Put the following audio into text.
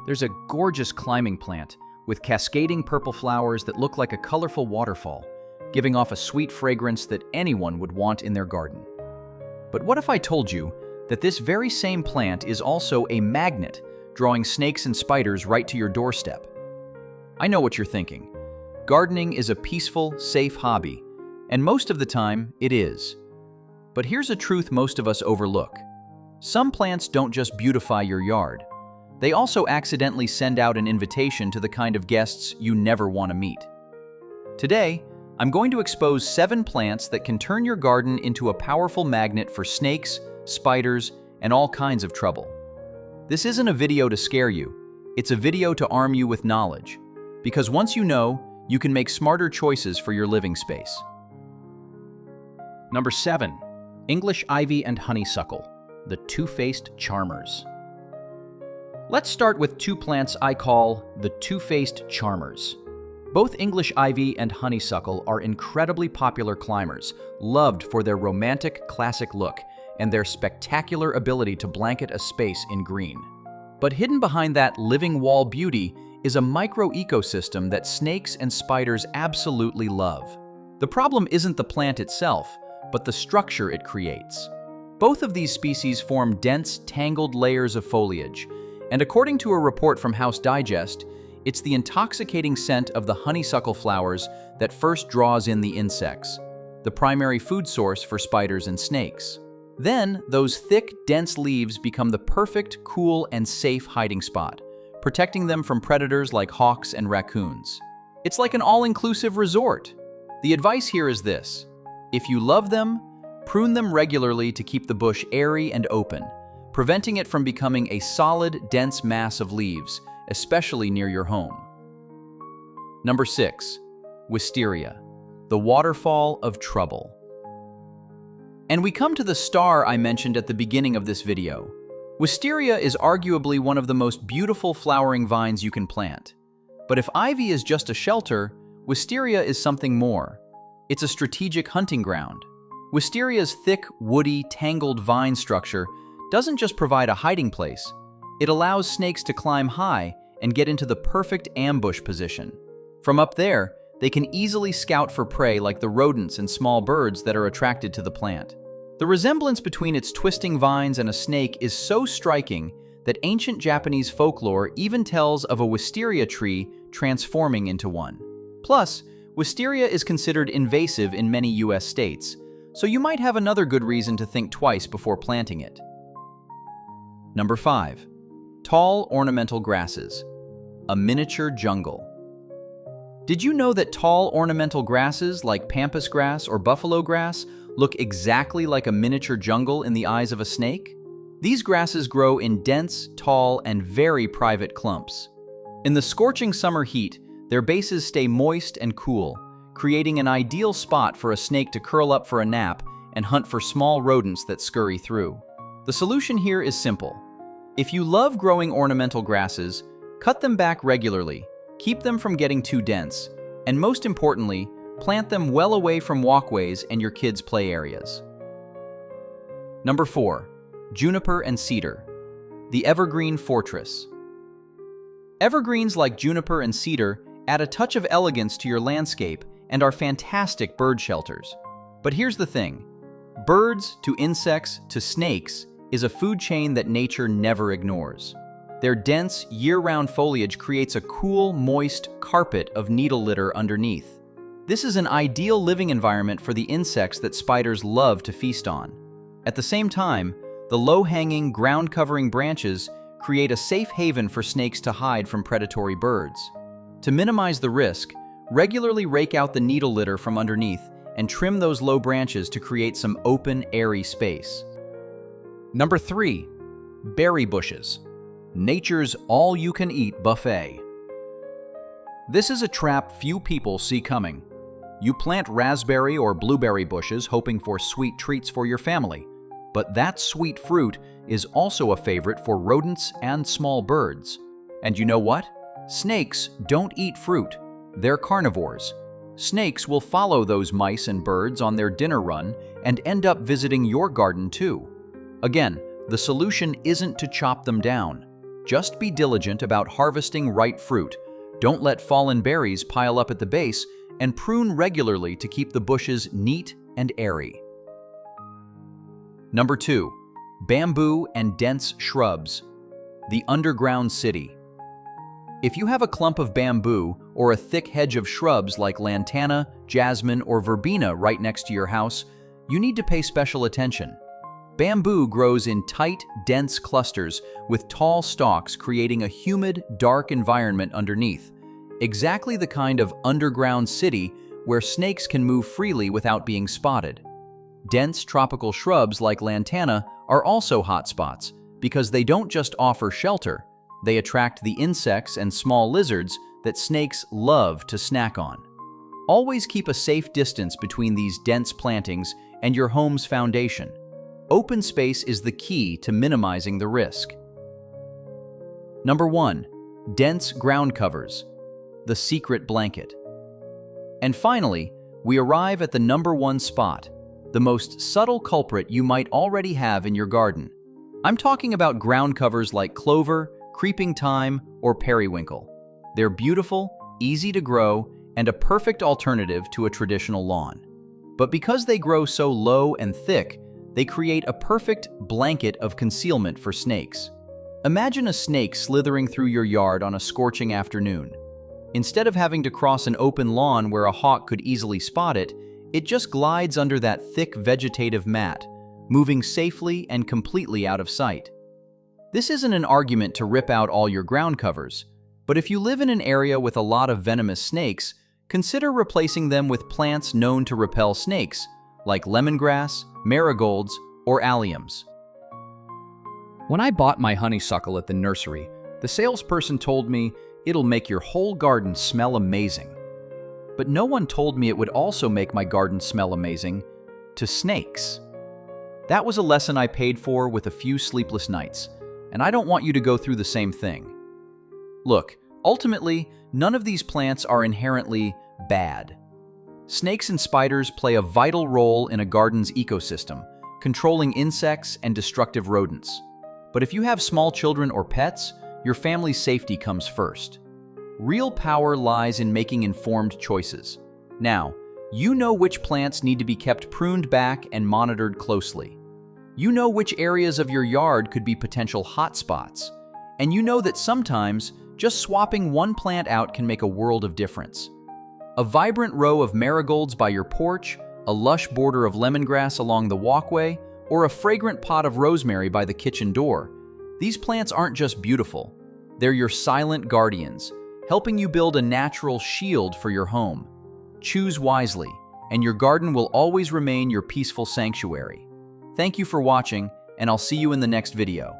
There's a gorgeous climbing plant with cascading purple flowers that look like a colorful waterfall, giving off a sweet fragrance that anyone would want in their garden. But what if I told you that this very same plant is also a magnet, drawing snakes and spiders right to your doorstep? I know what you're thinking. Gardening is a peaceful, safe hobby, and most of the time, it is. But here's a truth most of us overlook. Some plants don't just beautify your yard. They also accidentally send out an invitation to the kind of guests you never want to meet. Today, I'm going to expose 7 plants that can turn your garden into a powerful magnet for snakes, spiders, and all kinds of trouble. This isn't a video to scare you. It's a video to arm you with knowledge. Because once you know, you can make smarter choices for your living space. Number 7. English ivy and honeysuckle, the two-faced charmers. Let's start with 2 plants I call the two-faced charmers. Both English ivy and honeysuckle are incredibly popular climbers, loved for their romantic, classic look and their spectacular ability to blanket a space in green. But hidden behind that living wall beauty is a micro-ecosystem that snakes and spiders absolutely love. The problem isn't the plant itself, but the structure it creates. Both of these species form dense, tangled layers of foliage, and according to a report from House Digest, it's the intoxicating scent of the honeysuckle flowers that first draws in the insects, the primary food source for spiders and snakes. Then, those thick, dense leaves become the perfect, cool, and safe hiding spot, protecting them from predators like hawks and raccoons. It's like an all-inclusive resort. The advice here is this: if you love them, prune them regularly to keep the bush airy and open, preventing it from becoming a solid, dense mass of leaves, especially near your home. Number 6. Wisteria, the waterfall of trouble. And we come to the star I mentioned at the beginning of this video. Wisteria is arguably one of the most beautiful flowering vines you can plant. But if ivy is just a shelter, wisteria is something more. It's a strategic hunting ground. Wisteria's thick, woody, tangled vine structure doesn't just provide a hiding place. It allows snakes to climb high and get into the perfect ambush position. From up there, they can easily scout for prey like the rodents and small birds that are attracted to the plant. The resemblance between its twisting vines and a snake is so striking that ancient Japanese folklore even tells of a wisteria tree transforming into one. Plus, wisteria is considered invasive in many US states, so you might have another good reason to think twice before planting it. Number 5. Tall ornamental grasses, a miniature jungle. Did you know that tall ornamental grasses like pampas grass or buffalo grass look exactly like a miniature jungle in the eyes of a snake? These grasses grow in dense, tall, and very private clumps. In the scorching summer heat, their bases stay moist and cool, creating an ideal spot for a snake to curl up for a nap and hunt for small rodents that scurry through. The solution here is simple. If you love growing ornamental grasses, cut them back regularly, keep them from getting too dense, and most importantly, plant them well away from walkways and your kids' play areas. Number 4. Juniper and cedar, the evergreen fortress. Evergreens like juniper and cedar add a touch of elegance to your landscape and are fantastic bird shelters. But here's the thing. Birds, to insects, to snakes, is a food chain that nature never ignores. Their dense, year-round foliage creates a cool, moist carpet of needle litter underneath. This is an ideal living environment for the insects that spiders love to feast on. At the same time, the low-hanging, ground-covering branches create a safe haven for snakes to hide from predatory birds. To minimize the risk, regularly rake out the needle litter from underneath and trim those low branches to create some open, airy space. Number 3. Berry bushes, nature's all-you-can-eat buffet. This is a trap few people see coming. You plant raspberry or blueberry bushes hoping for sweet treats for your family, but that sweet fruit is also a favorite for rodents and small birds. And you know what? Snakes don't eat fruit. They're carnivores. Snakes will follow those mice and birds on their dinner run and end up visiting your garden too. Again, the solution isn't to chop them down. Just be diligent about harvesting ripe fruit. Don't let fallen berries pile up at the base, and prune regularly to keep the bushes neat and airy. Number 2. Bamboo and dense shrubs. The underground city. If you have a clump of bamboo or a thick hedge of shrubs like lantana, jasmine, or verbena right next to your house, you need to pay special attention. Bamboo grows in tight, dense clusters with tall stalks, creating a humid, dark environment underneath. Exactly the kind of underground city where snakes can move freely without being spotted. Dense tropical shrubs like lantana are also hotspots because they don't just offer shelter, they attract the insects and small lizards that snakes love to snack on. Always keep a safe distance between these dense plantings and your home's foundation. Open space is the key to minimizing the risk. Number 1. Dense ground covers. The secret blanket. And finally, we arrive at the number 1 spot, the most subtle culprit you might already have in your garden. I'm talking about ground covers like clover, creeping thyme, or periwinkle. They're beautiful, easy to grow, and a perfect alternative to a traditional lawn. But because they grow so low and thick, they create a perfect blanket of concealment for snakes. Imagine a snake slithering through your yard on a scorching afternoon. Instead of having to cross an open lawn where a hawk could easily spot it, it just glides under that thick vegetative mat, moving safely and completely out of sight. This isn't an argument to rip out all your ground covers, but if you live in an area with a lot of venomous snakes, consider replacing them with plants known to repel snakes, like lemongrass, marigolds, or alliums. When I bought my honeysuckle at the nursery, the salesperson told me it'll make your whole garden smell amazing. But no one told me it would also make my garden smell amazing to snakes. That was a lesson I paid for with a few sleepless nights, and I don't want you to go through the same thing. Look, ultimately, none of these plants are inherently bad. Snakes and spiders play a vital role in a garden's ecosystem, controlling insects and destructive rodents. But if you have small children or pets, your family's safety comes first. Real power lies in making informed choices. Now, you know which plants need to be kept pruned back and monitored closely. You know which areas of your yard could be potential hotspots. And you know that sometimes just swapping one plant out can make a world of difference. A vibrant row of marigolds by your porch, a lush border of lemongrass along the walkway, or a fragrant pot of rosemary by the kitchen door. These plants aren't just beautiful. They're your silent guardians, helping you build a natural shield for your home. Choose wisely, and your garden will always remain your peaceful sanctuary. Thank you for watching, and I'll see you in the next video.